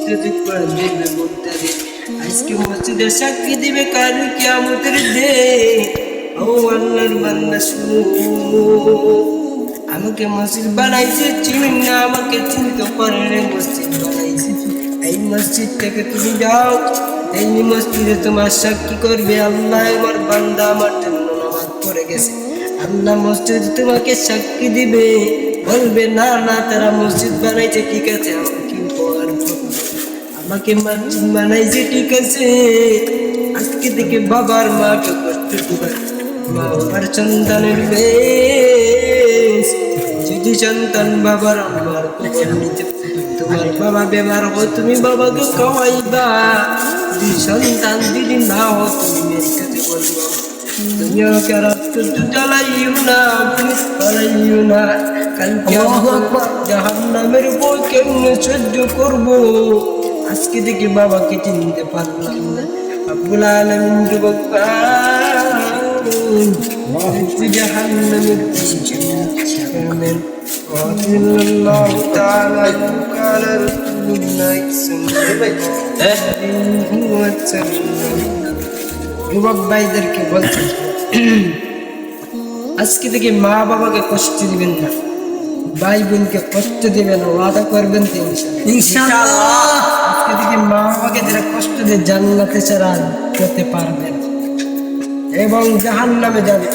যদি কোরআন দিবে মুত্তাদি আজকে মসজিদের সাক্ষী দিবে কাল কিয়ামতের দিন ও আল্লাহর বান্দা শুনো আমাকে মসজিদ বানাইছে চিনেন না আমাকে চিনতে পারেন মসজিদ বানাইছে এই মসজিদ থেকে তুমি যাও এই মসজিদে তোমার সাক্ষী করবে আল্লাহ আমার বান্দা আমার জন্য নামাজ পড়ে গেছে আল্লাহ মসজিদ তোমাকে সাক্ষী দিবে বলবে না না তারা মসজিদ বানাইছে ঠিক আছে আমাকে মসজিদ বানাইছে ঠিক আছে আজকে থেকে বাবার মাকে কষ্ট দিবে মা বাবার সন্তানের বেশ যদি সন্তান বাবার আমার তোমার বাবা বেমার হো তুমি বাবাকে খাওয়াইবা যদি সন্তান দিদি না হো তুমি মেয়ের কাছে বলবো তুমি ওকে রক্ত জ্বালাইও না পুলিশ পালাইও না কালকে জাহান্নামের বই কেমনে সহ্য করবো আজকে থেকে বাবাকে চিনতে পারলাম না রব্বুল আলামিন যুবক জাহান্নামের আমিন الله تعالى قال رسول الله صلى الله عليه وسلم যুবক ভাইদেরকে বলছি আজকে থেকে মা বাবাকে কষ্ট দিবেন না ভাই বোনকে কষ্ট দিবেন ওয়াদা করবেন তো ইনশাআল্লাহ আজকে থেকে মা বাবাকে যারা কষ্ট দিয়ে জান্নাতে ছাড়া যেতে পারবেন এবং জাহান্নামে যাবে